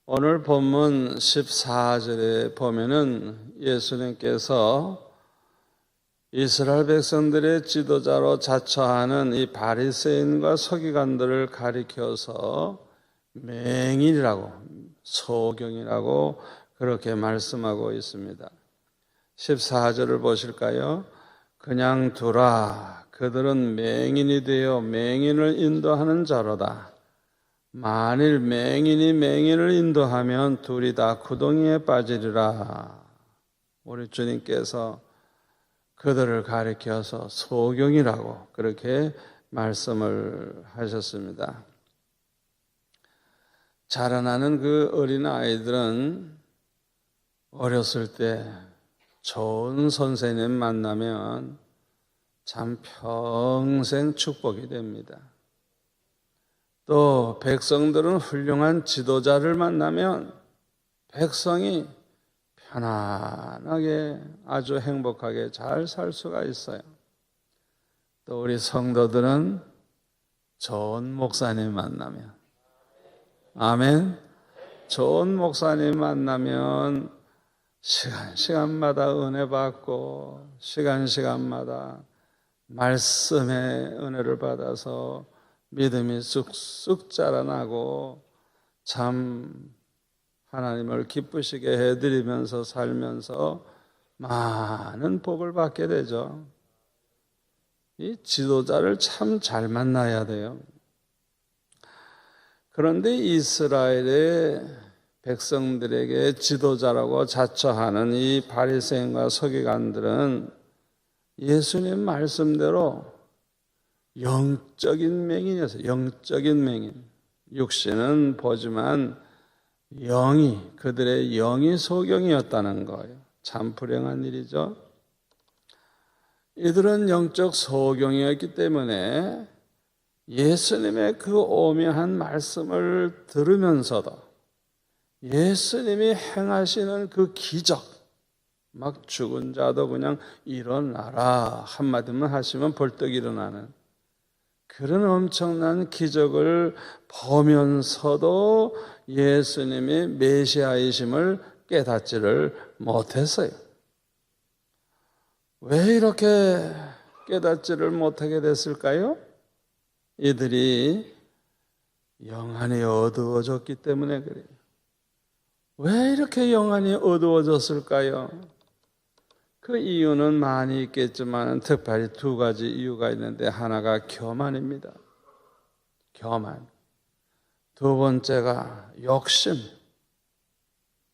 오늘 본문 14절에 보면은 예수님께서 이스라엘 백성들의 지도자로 자처하는 이 바리새인과 서기관들을 가리켜서 맹인이라고, 소경이라고 그렇게 말씀하고 있습니다. 14절을 보실까요? 그냥 두라. 그들은 맹인이 되어 맹인을 인도하는 자로다. 만일 맹인이 맹인을 인도하면 둘이 다 구덩이에 빠지리라. 우리 주님께서 그들을 가리켜서 소경이라고 그렇게 말씀을 하셨습니다. 자라나는 그 어린 아이들은 어렸을 때 좋은 선생님 만나면 참 평생 축복이 됩니다. 또 백성들은 훌륭한 지도자를 만나면 백성이 편안하게 아주 행복하게 잘 살 수가 있어요. 또 우리 성도들은 좋은 목사님 만나면, 아멘. 좋은 목사님 만나면 시간마다 은혜 받고 시간마다 말씀의 은혜를 받아서 믿음이 쑥쑥 자라나고 참 하나님을 기쁘시게 해드리면서 살면서 많은 복을 받게 되죠. 이 지도자를 참 잘 만나야 돼요. 그런데 이스라엘의 백성들에게 지도자라고 자처하는 이 바리새인과 서기관들은 예수님 말씀대로 영적인 맹인이었어요. 영적인 맹인. 육신은 보지만 그들의 영이 소경이었다는 거예요. 참 불행한 일이죠. 이들은 영적 소경이었기 때문에 예수님의 그 오묘한 말씀을 들으면서도 예수님이 행하시는 그 기적, 막 죽은 자도 그냥 일어나라 한마디만 하시면 벌떡 일어나는 그런 엄청난 기적을 보면서도 예수님이 메시아이심을 깨닫지를 못했어요. 왜 이렇게 깨닫지를 못하게 됐을까요? 이들이 영안이 어두워졌기 때문에 그래요. 왜 이렇게 영안이 어두워졌을까요? 그 이유는 많이 있겠지만 특별히 두 가지 이유가 있는데 하나가 교만입니다. 교만. 두 번째가 욕심,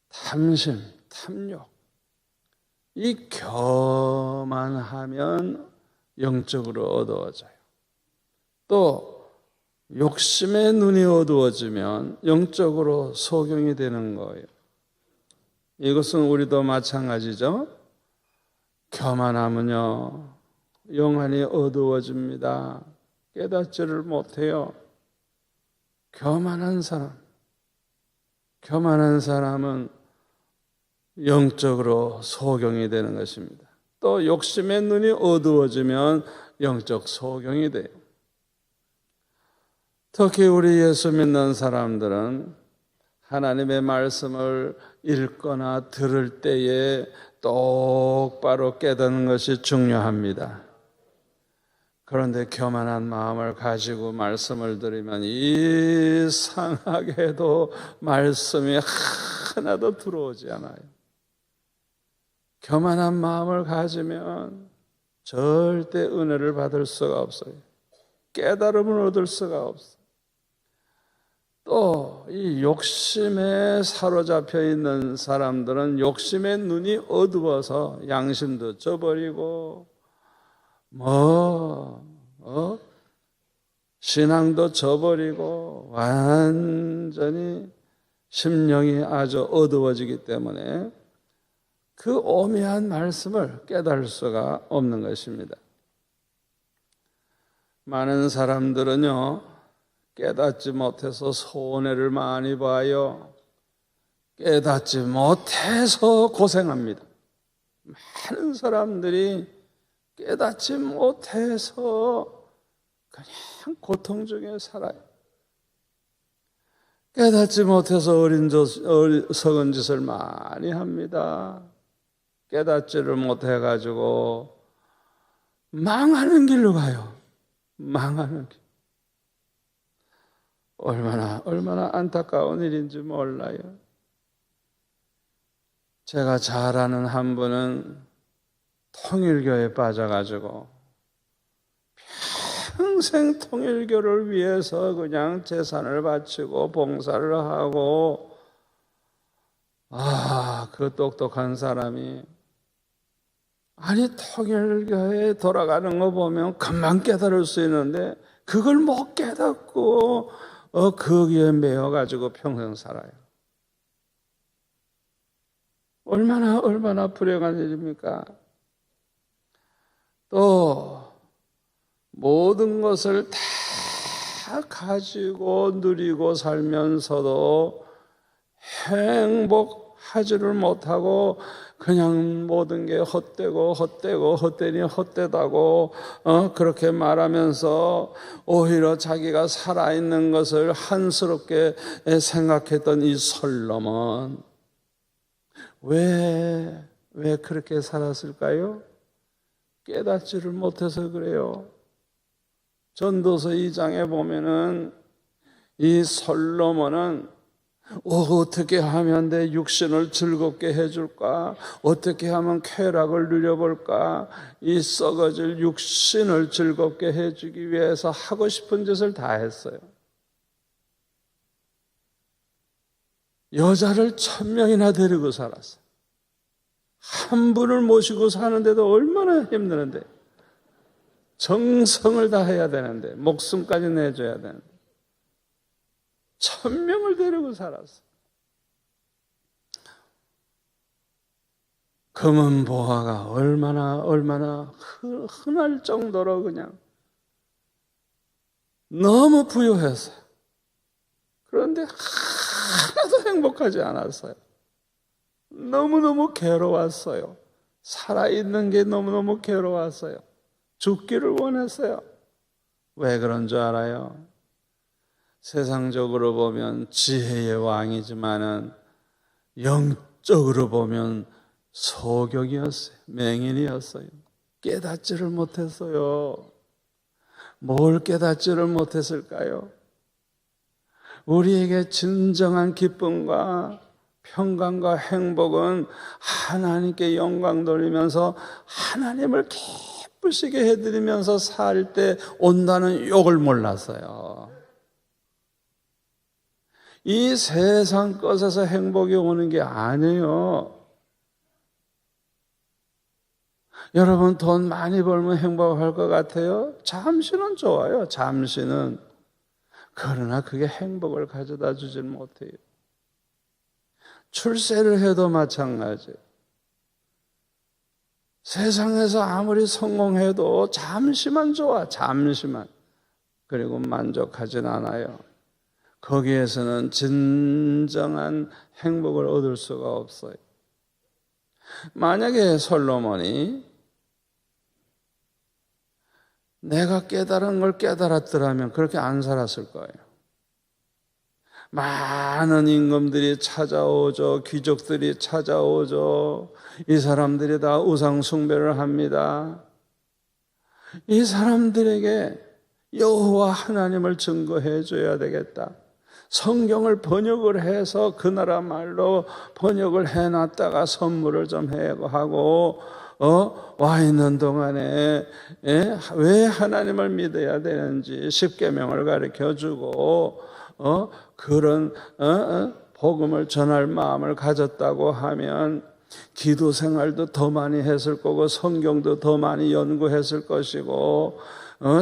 탐심, 탐욕. 이 교만하면 영적으로 어두워져요. 또 욕심의 눈이 어두워지면 영적으로 소경이 되는 거예요. 이것은 우리도 마찬가지죠. 교만하면요 영안이 어두워집니다. 깨닫지를 못해요. 교만한 사람은 영적으로 소경이 되는 것입니다. 또 욕심의 눈이 어두워지면 영적 소경이 돼요. 특히 우리 예수 믿는 사람들은 하나님의 말씀을 읽거나 들을 때에 똑바로 깨닫는 것이 중요합니다. 그런데 교만한 마음을 가지고 말씀을 들으면 이상하게도 말씀이 하나도 들어오지 않아요. 교만한 마음을 가지면 절대 은혜를 받을 수가 없어요. 깨달음을 얻을 수가 없어요. 또 이 욕심에 사로잡혀 있는 사람들은 욕심의 눈이 어두워서 양심도 져버리고 신앙도 져버리고 완전히 심령이 아주 어두워지기 때문에 그 오묘한 말씀을 깨달을 수가 없는 것입니다. 많은 사람들은요 깨닫지 못해서 손해를 많이 봐요. 깨닫지 못해서 고생합니다. 많은 사람들이 깨닫지 못해서 그냥 고통 중에 살아요. 깨닫지 못해서 어리석은 짓을 많이 합니다. 깨닫지를 못해가지고 망하는 길로 가요. 망하는 길. 얼마나 안타까운 일인지 몰라요. 제가 잘 아는 한 분은 통일교에 빠져가지고 평생 통일교를 위해서 그냥 재산을 바치고 봉사를 하고, 그 똑똑한 사람이, 아니 통일교에 돌아가는 거 보면 금방 깨달을 수 있는데 그걸 못 깨닫고 거기에 매여가지고 평생 살아요. 얼마나 불행한 일입니까? 또 모든 것을 다 가지고 누리고 살면서도 행복하지를 못하고 그냥 모든 게 헛되니 헛되다고 그렇게 말하면서 오히려 자기가 살아있는 것을 한스럽게 생각했던 이 솔로몬, 왜 그렇게 살았을까요? 깨닫지를 못해서 그래요. 전도서 2장에 보면은 이 솔로몬은 어떻게 하면 내 육신을 즐겁게 해줄까? 어떻게 하면 쾌락을 누려볼까? 이 썩어질 육신을 즐겁게 해주기 위해서 하고 싶은 짓을 다 했어요. 여자를 1000명이나 데리고 살았어요. 한 분을 모시고 사는데도 얼마나 힘드는데, 정성을 다해야 되는데, 목숨까지 내줘야 되는데 1000명을 데리고 살았어. 금은 보화가 얼마나 흔할 정도로 그냥 너무 부유했어요. 그런데 하나도 행복하지 않았어요. 너무너무 괴로웠어요. 살아있는 게 너무너무 괴로웠어요. 죽기를 원했어요. 왜 그런 줄 알아요? 세상적으로 보면 지혜의 왕이지만은 영적으로 보면 소경이었어요. 맹인이었어요. 깨닫지를 못했어요. 뭘 깨닫지를 못했을까요? 우리에게 진정한 기쁨과 평강과 행복은 하나님께 영광 돌리면서 하나님을 기쁘시게 해드리면서 살 때 온다는 욕을 몰랐어요. 이 세상 것에서 행복이 오는 게 아니에요. 여러분 돈 많이 벌면 행복할 것 같아요? 잠시는 좋아요. 잠시는. 그러나 그게 행복을 가져다 주질 못해요. 출세를 해도 마찬가지예요. 세상에서 아무리 성공해도 잠시만 좋아. 잠시만. 그리고 만족하진 않아요. 거기에서는 진정한 행복을 얻을 수가 없어요. 만약에 솔로몬이 내가 깨달은 걸 깨달았더라면 그렇게 안 살았을 거예요. 많은 임금들이 찾아오죠. 귀족들이 찾아오죠. 이 사람들이 다 우상 숭배를 합니다. 이 사람들에게 여호와 하나님을 증거해 줘야 되겠다. 성경을 번역을 해서 그 나라 말로 번역을 해놨다가 선물을 좀 하고 와 있는 동안에 왜 하나님을 믿어야 되는지 십계명을 가르쳐주고 그런 복음을 전할 마음을 가졌다고 하면 기도 생활도 더 많이 했을 거고 성경도 더 많이 연구했을 것이고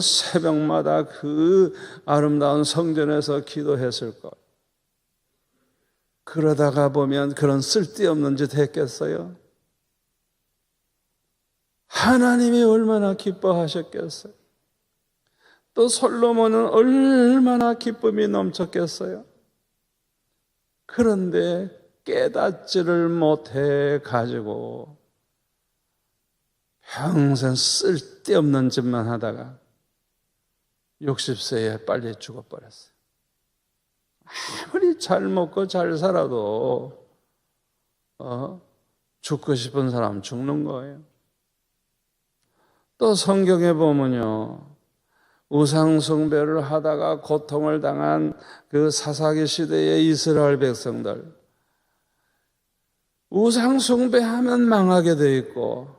새벽마다 그 아름다운 성전에서 기도했을 것. 그러다가 보면 그런 쓸데없는 짓 했겠어요? 하나님이 얼마나 기뻐하셨겠어요? 또 솔로몬은 얼마나 기쁨이 넘쳤겠어요? 그런데 깨닫지를 못해 가지고 평생 쓸데없는 짓만 하다가 60세에 빨리 죽어버렸어요. 아무리 잘 먹고 잘 살아도 죽고 싶은 사람 죽는 거예요. 또 성경에 보면요, 우상 숭배를 하다가 고통을 당한 그 사사기 시대의 이스라엘 백성들, 우상 숭배하면 망하게 돼 있고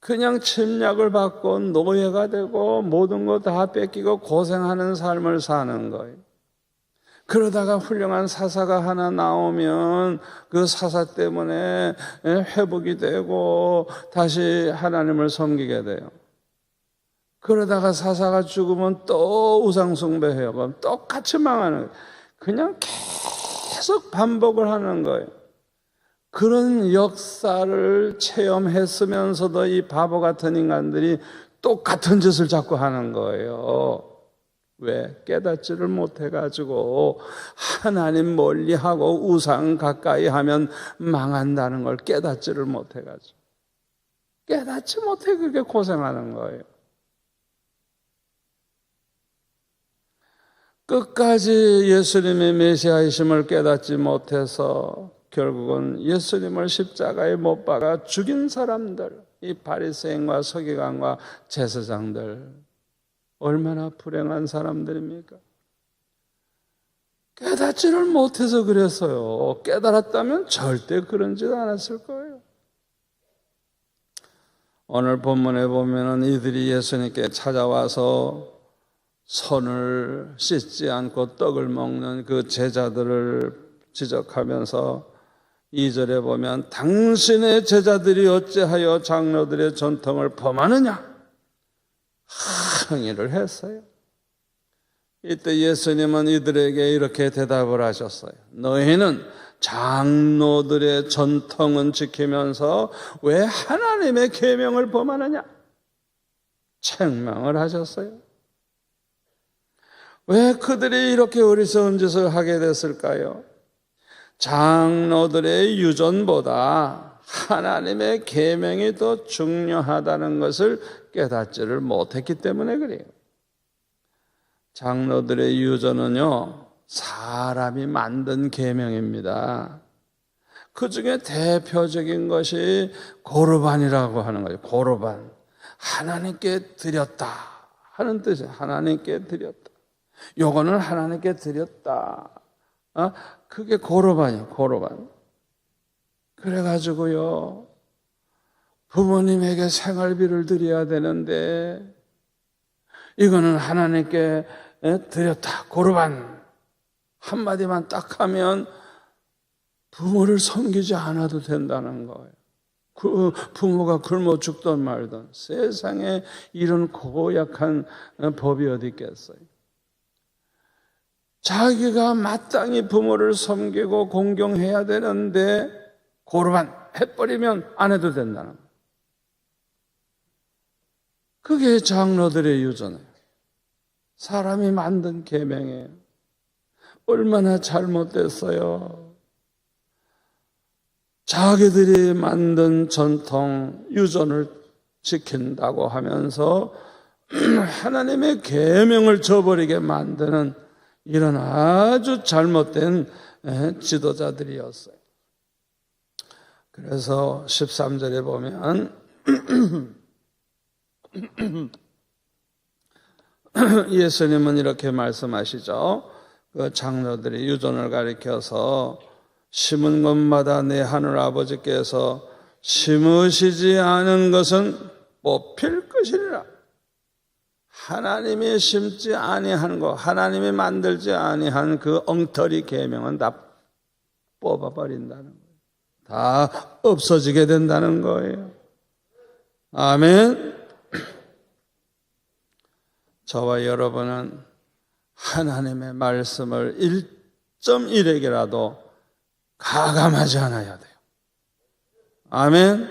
그냥 침략을 받고 노예가 되고 모든 거 다 뺏기고 고생하는 삶을 사는 거예요. 그러다가 훌륭한 사사가 하나 나오면 그 사사 때문에 회복이 되고 다시 하나님을 섬기게 돼요. 그러다가 사사가 죽으면 또 우상 숭배해요. 그럼 똑같이 망하는 거예요. 그냥 계속 반복을 하는 거예요. 그런 역사를 체험했으면서도 이 바보 같은 인간들이 똑같은 짓을 자꾸 하는 거예요. 왜? 깨닫지를 못해가지고 하나님 멀리하고 우상 가까이 하면 망한다는 걸 깨닫지를 못해가지고 깨닫지 못해 그렇게 고생하는 거예요. 끝까지 예수님의 메시아이심을 깨닫지 못해서 결국은 예수님을 십자가에 못 박아 죽인 사람들, 이 바리새인과 서기관과 제사장들, 얼마나 불행한 사람들입니까? 깨닫지를 못해서 그랬어요. 깨달았다면 절대 그런 짓 안 했을 거예요. 오늘 본문에 보면은 이들이 예수님께 찾아와서 손을 씻지 않고 떡을 먹는 그 제자들을 지적하면서 2절에 보면 당신의 제자들이 어찌하여 장로들의 전통을 범하느냐 항의를 했어요. 이때 예수님은 이들에게 이렇게 대답을 하셨어요. 너희는 장로들의 전통은 지키면서 왜 하나님의 계명을 범하느냐? 책망을 하셨어요. 왜 그들이 이렇게 어리석은 짓을 하게 됐을까요? 장로들의 유전보다 하나님의 계명이 더 중요하다는 것을 깨닫지를 못했기 때문에 그래요. 장로들의 유전은요, 사람이 만든 계명입니다. 그 중에 대표적인 것이 고르반이라고 하는 거예요. 고르반. 하나님께 드렸다 하는 뜻이에요. 하나님께 드렸다. 요거는 하나님께 드렸다. 그게 고르반이에요. 고르반. 그래가지고요, 부모님에게 생활비를 드려야 되는데 이거는 하나님께 드렸다. 고르반. 한마디만 딱 하면 부모를 섬기지 않아도 된다는 거예요. 그 부모가 굶어 죽든 말든 세상에 이런 고약한 법이 어디 있겠어요. 자기가 마땅히 부모를 섬기고 공경해야 되는데 고르반 해버리면 안 해도 된다는 거예요. 그게 장로들의 유전이에요. 사람이 만든 계명이에요. 얼마나 잘못됐어요. 자기들이 만든 전통, 유전을 지킨다고 하면서 하나님의 계명을 저버리게 만드는 이런 아주 잘못된 지도자들이었어요. 그래서 13절에 보면 예수님은 이렇게 말씀하시죠. 그 장로들이 유전을 가리켜서 심은 것마다 내 하늘 아버지께서 심으시지 않은 것은 뽑힐 것이라. 하나님이 심지 아니한 거, 하나님이 만들지 아니한 그 엉터리 계명은 다 뽑아버린다는 거예요. 다 없어지게 된다는 거예요. 아멘. 저와 여러분은 하나님의 말씀을 1.1에게라도 가감하지 않아야 돼요. 아멘.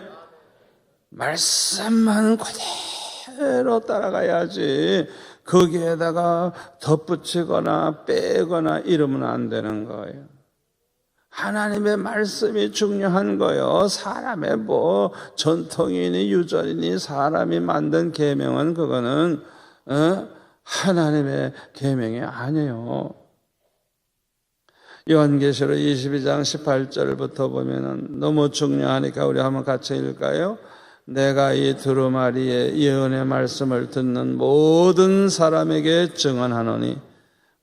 말씀만 그대로 따라가야지 거기에다가 덧붙이거나 빼거나 이러면 안 되는 거예요. 하나님의 말씀이 중요한 거예요. 사람의 뭐 전통이니 유전이니 사람이 만든 계명은 그거는 하나님의 계명이 아니에요. 요한계시록 22장 18절부터 보면은 너무 중요하니까 우리 한번 같이 읽을까요? 내가 이 두루마리의 예언의 말씀을 듣는 모든 사람에게 증언하노니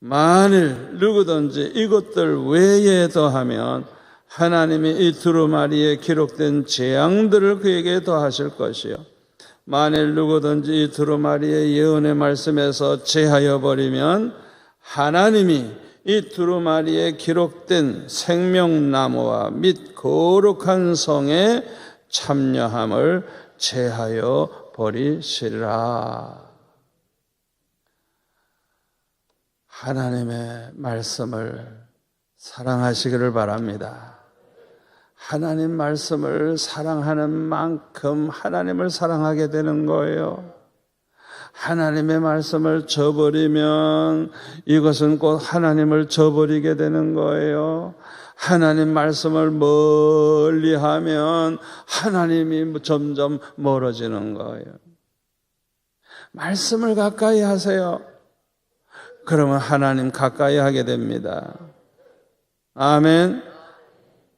만일 누구든지 이것들 외에 더하면 하나님이 이 두루마리에 기록된 재앙들을 그에게 더하실 것이요 만일 누구든지 이 두루마리의 예언의 말씀에서 제하여 버리면 하나님이 이 두루마리에 기록된 생명나무와 및 거룩한 성에 참여함을 제하여 버리시리라. 하나님의 말씀을 사랑하시기를 바랍니다. 하나님 말씀을 사랑하는 만큼 하나님을 사랑하게 되는 거예요. 하나님의 말씀을 저버리면 이것은 곧 하나님을 저버리게 되는 거예요. 하나님 말씀을 멀리하면 하나님이 점점 멀어지는 거예요. 말씀을 가까이 하세요. 그러면 하나님 가까이 하게 됩니다. 아멘.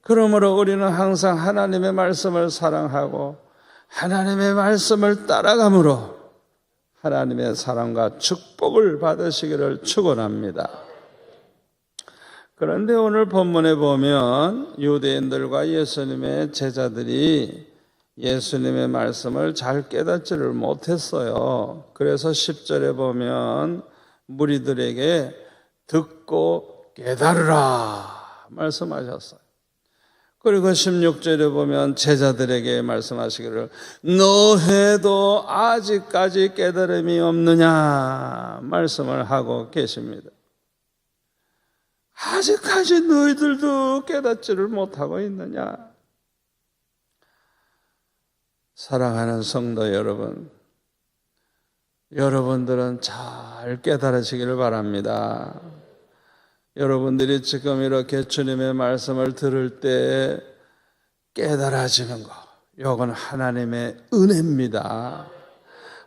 그러므로 우리는 항상 하나님의 말씀을 사랑하고 하나님의 말씀을 따라감으로 하나님의 사랑과 축복을 받으시기를 축원합니다. 그런데 오늘 본문에 보면 유대인들과 예수님의 제자들이 예수님의 말씀을 잘 깨닫지를 못했어요. 그래서 10절에 보면 무리들에게 듣고 깨달으라 말씀하셨어요. 그리고 16절에 보면 제자들에게 말씀하시기를 너희도 아직까지 깨달음이 없느냐 말씀을 하고 계십니다. 아직까지 너희들도 깨닫지를 못하고 있느냐. 사랑하는 성도 여러분, 여러분들은 잘 깨달으시기를 바랍니다. 여러분들이 지금 이렇게 주님의 말씀을 들을 때 깨달아지는 것, 이건 하나님의 은혜입니다.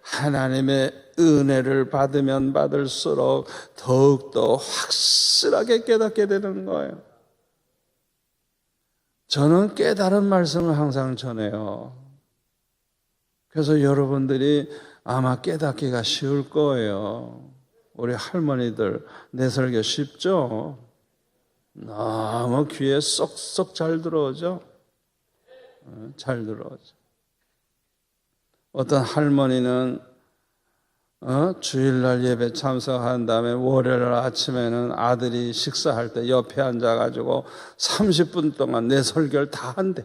하나님의 은혜를 받으면 받을수록 더욱더 확실하게 깨닫게 되는 거예요. 저는 깨달은 말씀을 항상 전해요. 그래서 여러분들이 아마 깨닫기가 쉬울 거예요. 우리 할머니들 내 설교 쉽죠? 너무 귀에 쏙쏙 잘 들어오죠? 잘 들어오죠. 어떤 할머니는 주일날 예배 참석한 다음에 월요일 아침에는 아들이 식사할 때 옆에 앉아가지고 30분 동안 내 설교를 다 한대.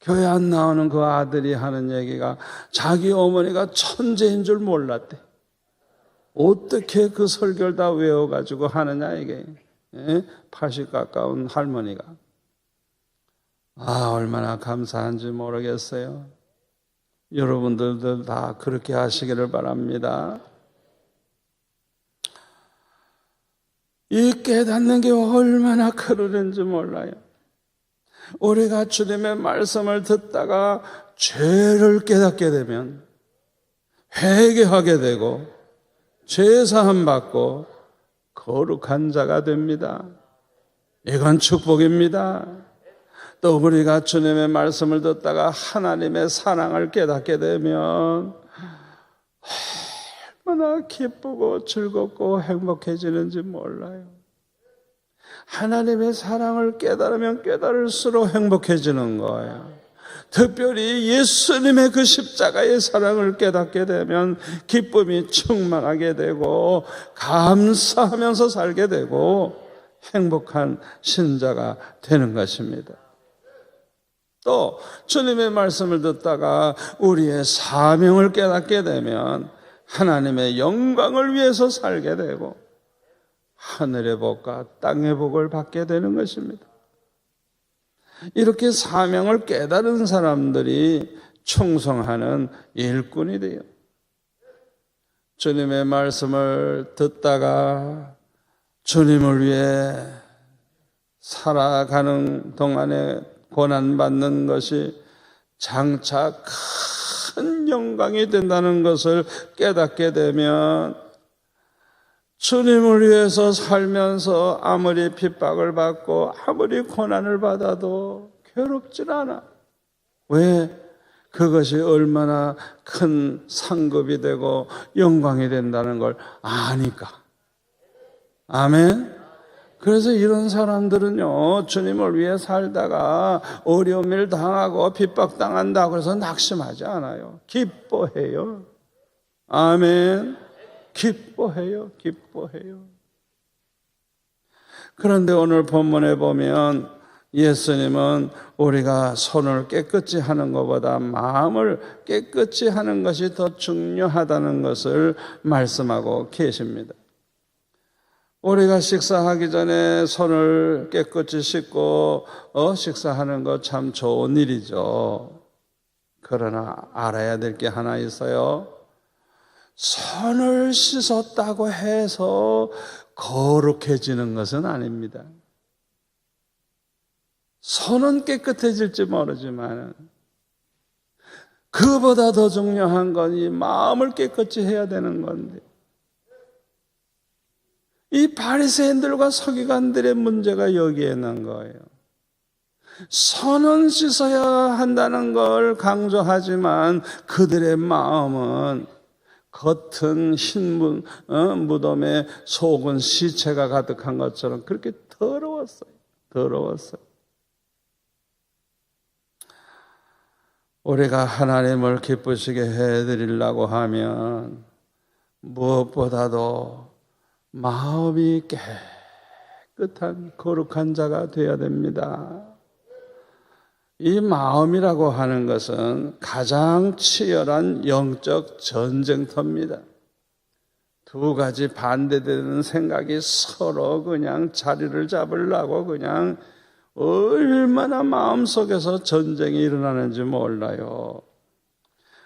교회 안 나오는 그 아들이 하는 얘기가 자기 어머니가 천재인 줄 몰랐대. 어떻게 그 설교를 다 외워가지고 하느냐 이게. 80 가까운 할머니가. 얼마나 감사한지 모르겠어요. 여러분들도 다 그렇게 하시기를 바랍니다. 이 깨닫는 게 얼마나 큰 은혜인지 몰라요. 우리가 주님의 말씀을 듣다가 죄를 깨닫게 되면 회개하게 되고 죄사함 받고 거룩한 자가 됩니다. 이건 축복입니다. 또 우리가 주님의 말씀을 듣다가 하나님의 사랑을 깨닫게 되면 얼마나 기쁘고 즐겁고 행복해지는지 몰라요. 하나님의 사랑을 깨달으면 깨달을수록 행복해지는 거예요. 특별히 예수님의 그 십자가의 사랑을 깨닫게 되면 기쁨이 충만하게 되고 감사하면서 살게 되고 행복한 신자가 되는 것입니다. 또 주님의 말씀을 듣다가 우리의 사명을 깨닫게 되면 하나님의 영광을 위해서 살게 되고 하늘의 복과 땅의 복을 받게 되는 것입니다. 이렇게 사명을 깨달은 사람들이 충성하는 일꾼이 돼요. 주님의 말씀을 듣다가 주님을 위해 살아가는 동안에 고난받는 것이 장차 큰 영광이 된다는 것을 깨닫게 되면 주님을 위해서 살면서 아무리 핍박을 받고 아무리 고난을 받아도 괴롭질 않아. 왜? 그것이 얼마나 큰 상급이 되고 영광이 된다는 걸 아니까. 아멘. 그래서 이런 사람들은요, 주님을 위해 살다가 어려운 일 당하고 핍박당한다고 해서 낙심하지 않아요. 기뻐해요. 아멘. 기뻐해요. 그런데 오늘 본문에 보면 예수님은 우리가 손을 깨끗이 하는 것보다 마음을 깨끗이 하는 것이 더 중요하다는 것을 말씀하고 계십니다. 우리가 식사하기 전에 손을 깨끗이 씻고 식사하는 것 참 좋은 일이죠. 그러나 알아야 될 게 하나 있어요. 손을 씻었다고 해서 거룩해지는 것은 아닙니다. 손은 깨끗해질지 모르지만 그보다 더 중요한 건 이 마음을 깨끗이 해야 되는 건데, 이 바리새인들과 서기관들의 문제가 여기에 있는 거예요. 손은 씻어야 한다는 걸 강조하지만 그들의 마음은 겉은 흰 무덤에 속은 시체가 가득한 것처럼 그렇게 더러웠어요. 우리가 하나님을 기쁘시게 해드리려고 하면 무엇보다도 마음이 깨끗한 거룩한 자가 되어야 됩니다. 이 마음이라고 하는 것은 가장 치열한 영적 전쟁터입니다. 두 가지 반대되는 생각이 서로 그냥 자리를 잡으려고 그냥 얼마나 마음속에서 전쟁이 일어나는지 몰라요.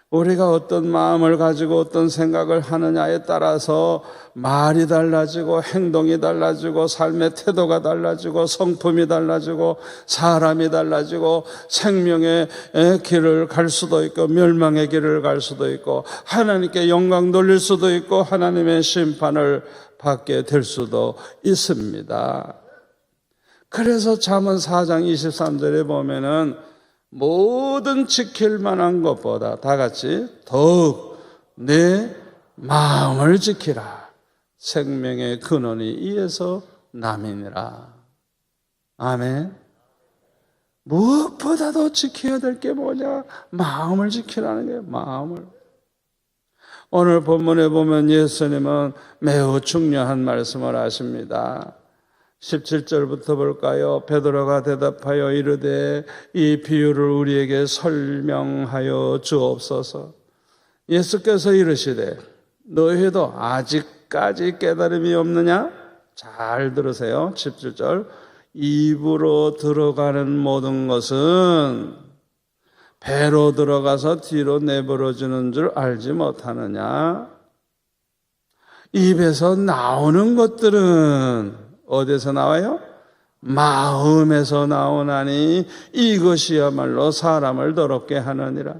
우리가 어떤 마음을 가지고 어떤 생각을 하느냐에 따라서 말이 달라지고 행동이 달라지고 삶의 태도가 달라지고 성품이 달라지고 사람이 달라지고 생명의 길을 갈 수도 있고 멸망의 길을 갈 수도 있고 하나님께 영광 돌릴 수도 있고 하나님의 심판을 받게 될 수도 있습니다. 그래서 잠언 4장 23절에 보면은 모든 지킬 만한 것보다 다 같이 더욱 내 마음을 지키라. 생명의 근원이 이에서 남이니라. 아멘. 무엇보다도 지켜야 될 게 뭐냐? 마음을 지키라는 거예요. 마음을. 오늘 본문에 보면 예수님은 매우 중요한 말씀을 하십니다. 17절부터 볼까요? 베드로가 대답하여 이르되 이 비유를 우리에게 설명하여 주옵소서. 예수께서 이르시되 너희도 아직까지 깨달음이 없느냐? 잘 들으세요. 17절 입으로 들어가는 모든 것은 배로 들어가서 뒤로 내버려지는 줄 알지 못하느냐? 입에서 나오는 것들은 어디서 나와요? 마음에서 나오나니 이것이야말로 사람을 더럽게 하느니라.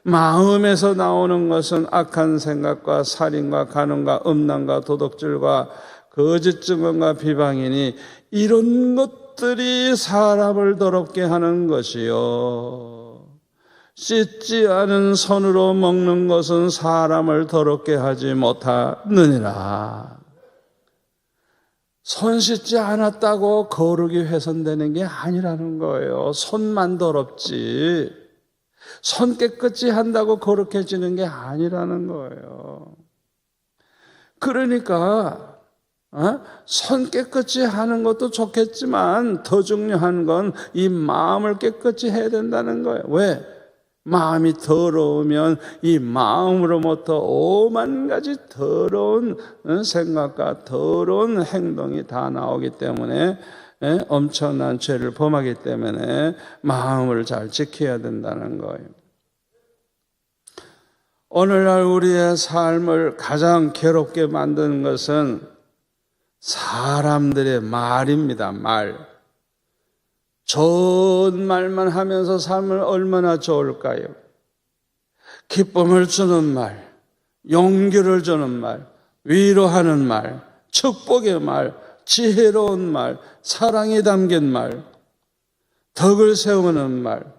마음에서 나오는 것은 악한 생각과 살인과 간음과 음란과 도둑질과 거짓 증언과 비방이니 이런 것들이 사람을 더럽게 하는 것이요. 씻지 않은 손으로 먹는 것은 사람을 더럽게 하지 못하느니라. 손 씻지 않았다고 거룩이 훼손되는 게 아니라는 거예요. 손만 더럽지 손 깨끗이 한다고 거룩해지는 게 아니라는 거예요. 그러니까 손 깨끗이 하는 것도 좋겠지만 더 중요한 건 이 마음을 깨끗이 해야 된다는 거예요. 왜? 마음이 더러우면 이 마음으로부터 오만 가지 더러운 생각과 더러운 행동이 다 나오기 때문에 엄청난 죄를 범하기 때문에 마음을 잘 지켜야 된다는 거예요. 오늘날 우리의 삶을 가장 괴롭게 만드는 것은 사람들의 말입니다. 말. 좋은 말만 하면서 삶을 얼마나 좋을까요? 기쁨을 주는 말, 용기를 주는 말, 위로하는 말, 축복의 말, 지혜로운 말, 사랑이 담긴 말, 덕을 세우는 말,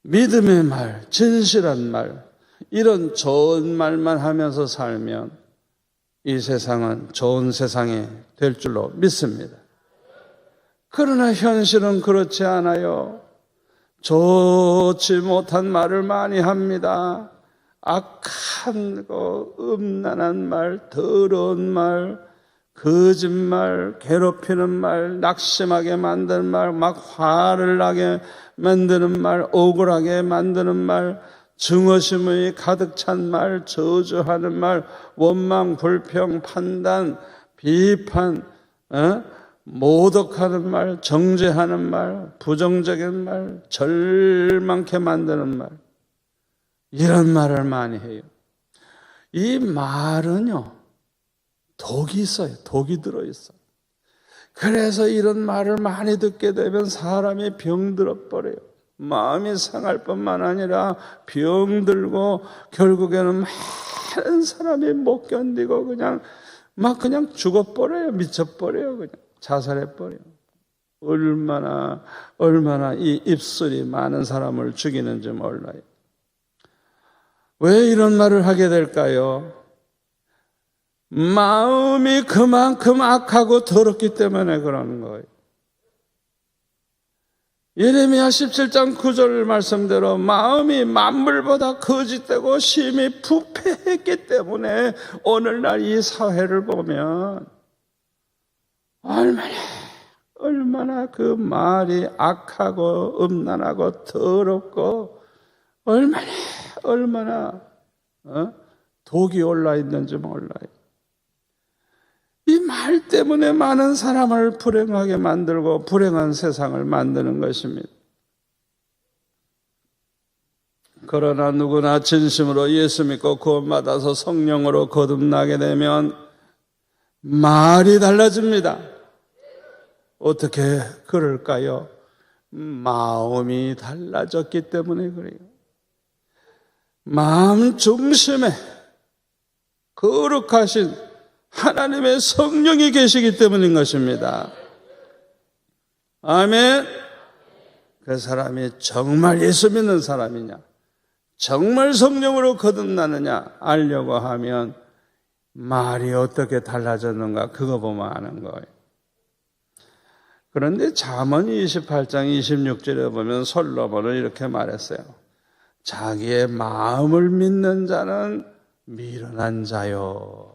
믿음의 말, 진실한 말, 이런 좋은 말만 하면서 살면 이 세상은 좋은 세상이 될 줄로 믿습니다. 그러나 현실은 그렇지 않아요. 좋지 못한 말을 많이 합니다. 악한 거, 음란한 말, 더러운 말, 거짓말, 괴롭히는 말, 낙심하게 만드는 말, 막 화를 나게 만드는 말, 억울하게 만드는 말, 증오심이 가득 찬 말, 저주하는 말, 원망, 불평, 판단, 비판, 모독하는 말, 정죄하는 말, 부정적인 말, 절망케 만드는 말, 이런 말을 많이 해요. 이 말은요, 독이 있어요. 독이 들어있어요. 그래서 이런 말을 많이 듣게 되면 사람이 병들어 버려요. 마음이 상할 뿐만 아니라 병들고 결국에는 많은 사람이 못 견디고 그냥 죽어버려요. 미쳐버려요. 그냥 자살해버려요. 얼마나 이 입술이 많은 사람을 죽이는지 몰라요. 왜 이런 말을 하게 될까요? 마음이 그만큼 악하고 더럽기 때문에 그러는 거예요. 예레미야 17장 9절 말씀대로 마음이 만물보다 거짓되고 심히 부패했기 때문에 오늘날 이 사회를 보면 얼마나 그 말이 악하고 음란하고 더럽고 얼마나 독이 올라 있는지 몰라요. 이 말 때문에 많은 사람을 불행하게 만들고 불행한 세상을 만드는 것입니다. 그러나 누구나 진심으로 예수 믿고 구원받아서 성령으로 거듭나게 되면 말이 달라집니다. 어떻게 그럴까요? 마음이 달라졌기 때문에 그래요. 마음 중심에 거룩하신 하나님의 성령이 계시기 때문인 것입니다. 아멘. 그 사람이 정말 예수 믿는 사람이냐, 정말 성령으로 거듭나느냐 알려고 하면 말이 어떻게 달라졌는가 그거 보면 아는 거예요. 그런데 잠언 28장 26절에 보면 솔로몬은 이렇게 말했어요. 자기의 마음을 믿는 자는 미련한 자요.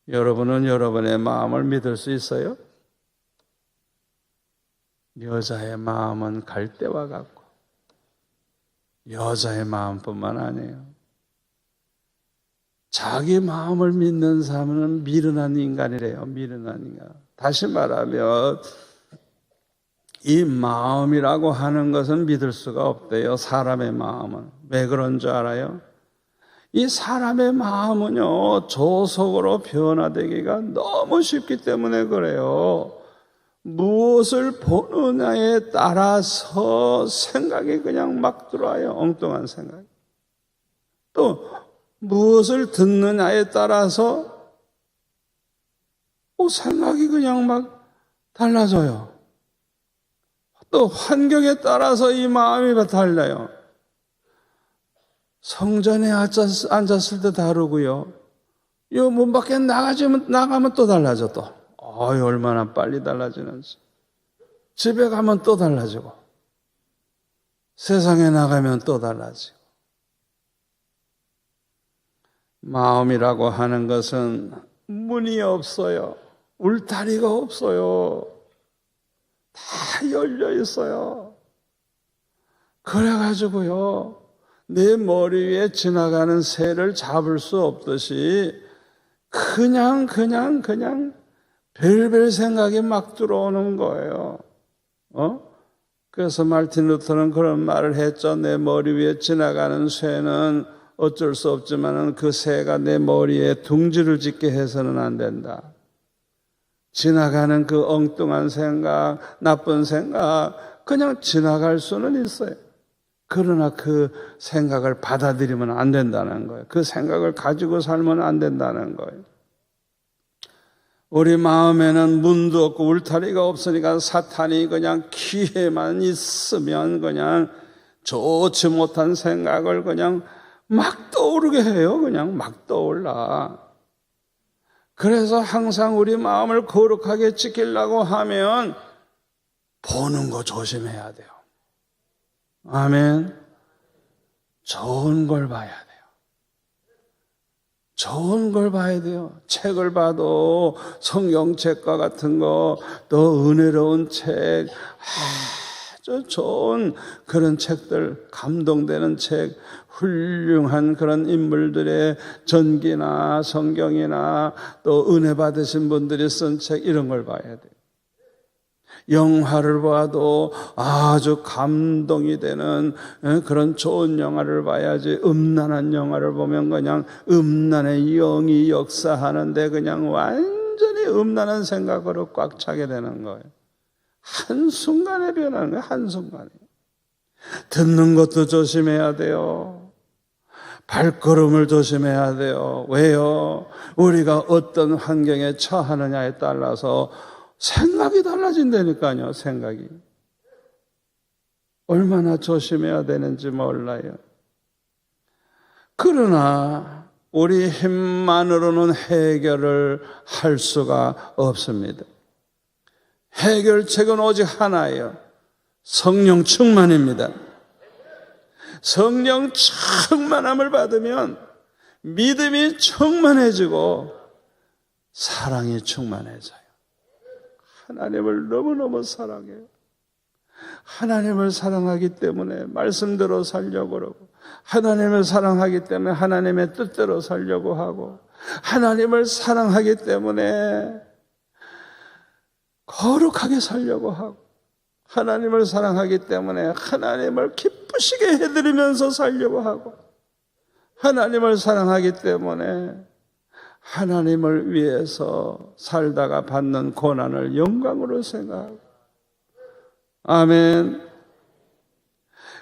여러분은 여러분의 마음을 믿을 수 있어요? 여자의 마음은 갈대와 같고 여자의 마음뿐만 아니에요. 자기 마음을 믿는 사람은 미련한 인간이래요. 미련한 인간. 다시 말하면 이 마음이라고 하는 것은 믿을 수가 없대요. 사람의 마음은. 왜 그런 줄 알아요? 이 사람의 마음은요, 조속으로 변화되기가 너무 쉽기 때문에 그래요. 무엇을 보느냐에 따라서 생각이 그냥 막 들어와요. 엉뚱한 생각. 또 무엇을 듣느냐에 따라서 생각이 그냥 막 달라져요. 또 환경에 따라서 이 마음이 달라요. 성전에 앉았을 때 다르고요. 이 문 밖에 나가면 또 달라져 또. 얼마나 빨리 달라지는지. 집에 가면 또 달라지고. 세상에 나가면 또 달라지고. 마음이라고 하는 것은 문이 없어요. 울타리가 없어요. 다 열려 있어요. 그래가지고요. 내 머리 위에 지나가는 새를 잡을 수 없듯이 그냥 별별 생각이 막 들어오는 거예요. 그래서 마르틴 루터는 그런 말을 했죠. 내 머리 위에 지나가는 새는 어쩔 수 없지만 그 새가 내 머리에 둥지를 짓게 해서는 안 된다. 지나가는 그 엉뚱한 생각, 나쁜 생각 그냥 지나갈 수는 있어요. 그러나 그 생각을 받아들이면 안 된다는 거예요. 그 생각을 가지고 살면 안 된다는 거예요. 우리 마음에는 문도 없고 울타리가 없으니까 사탄이 그냥 기회만 있으면 그냥 좋지 못한 생각을 그냥 막 떠오르게 해요. 그냥 막 떠올라. 그래서 항상 우리 마음을 거룩하게 지키려고 하면 보는 거 조심해야 돼요. 아멘. 좋은 걸 봐야 돼요. 좋은 걸 봐야 돼요. 책을 봐도 성경책과 같은 거, 또 은혜로운 책, 아주 좋은 그런 책들, 감동되는 책, 훌륭한 그런 인물들의 전기나 성경이나 또 은혜 받으신 분들이 쓴 책, 이런 걸 봐야 돼요. 영화를 봐도 아주 감동이 되는 그런 좋은 영화를 봐야지, 음란한 영화를 보면 그냥 음란의 영이 역사하는데 그냥 완전히 음란한 생각으로 꽉 차게 되는 거예요. 한순간에 변하는 거예요. 한순간에. 듣는 것도 조심해야 돼요. 발걸음을 조심해야 돼요. 왜요? 우리가 어떤 환경에 처하느냐에 따라서 생각이 달라진다니까요. 생각이. 얼마나 조심해야 되는지 몰라요. 그러나 우리 힘만으로는 해결을 할 수가 없습니다. 해결책은 오직 하나예요. 성령 충만입니다. 성령 충만함을 받으면 믿음이 충만해지고 사랑이 충만해져요. 하나님을 너무너무 사랑해요. 하나님을 사랑하기 때문에 말씀대로 살려고 그러고, 하나님을 사랑하기 때문에 하나님의 뜻대로 살려고 하고, 하나님을 사랑하기 때문에 거룩하게 살려고 하고, 하나님을 사랑하기 때문에 하나님을 기쁘시게 해드리면서 살려고 하고, 하나님을 사랑하기 때문에 하나님을 위해서 살다가 받는 고난을 영광으로 생각하고. 아멘.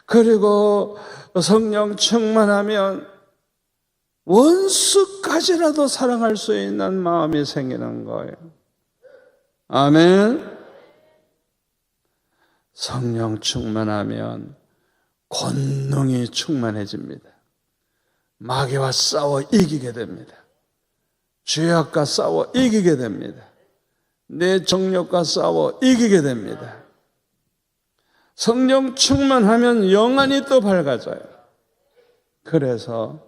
그리고 성령 충만하면 원수까지라도 사랑할 수 있는 마음이 생기는 거예요. 아멘. 성령 충만하면 권능이 충만해집니다. 마귀와 싸워 이기게 됩니다. 죄악과 싸워 이기게 됩니다. 내 정욕과 싸워 이기게 됩니다. 성령 충만하면 영안이 또 밝아져요. 그래서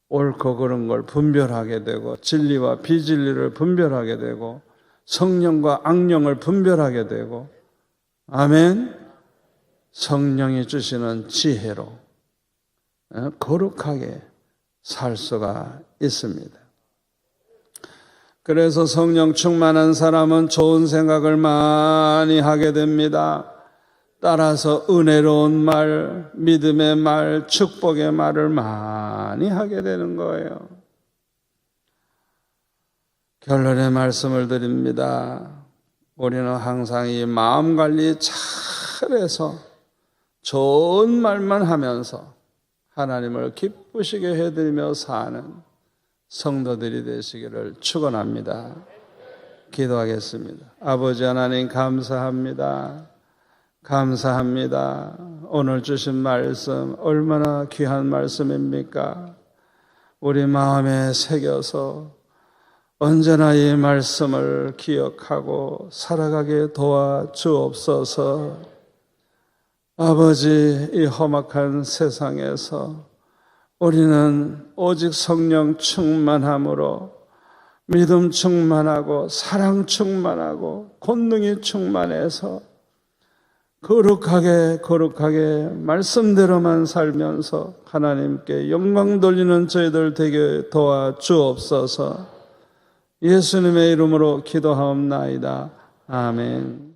옳고 그른 걸 분별하게 되고, 진리와 비진리를 분별하게 되고, 성령과 악령을 분별하게 되고, 아멘. 성령이 주시는 지혜로 거룩하게 살 수가 있습니다. 그래서 성령 충만한 사람은 좋은 생각을 많이 하게 됩니다. 따라서 은혜로운 말, 믿음의 말, 축복의 말을 많이 하게 되는 거예요. 결론의 말씀을 드립니다. 우리는 항상 이 마음 관리 잘해서 좋은 말만 하면서 하나님을 기쁘시게 해드리며 사는 성도들이 되시기를 축원합니다. 기도하겠습니다. 아버지 하나님, 감사합니다. 감사합니다. 오늘 주신 말씀 얼마나 귀한 말씀입니까? 우리 마음에 새겨서 언제나 이 말씀을 기억하고 살아가게 도와주옵소서. 아버지, 이 험악한 세상에서 우리는 오직 성령 충만함으로 믿음 충만하고 사랑 충만하고 권능이 충만해서 거룩하게 말씀대로만 살면서 하나님께 영광 돌리는 저희들 되게 도와주옵소서. 예수님의 이름으로 기도하옵나이다. 아멘.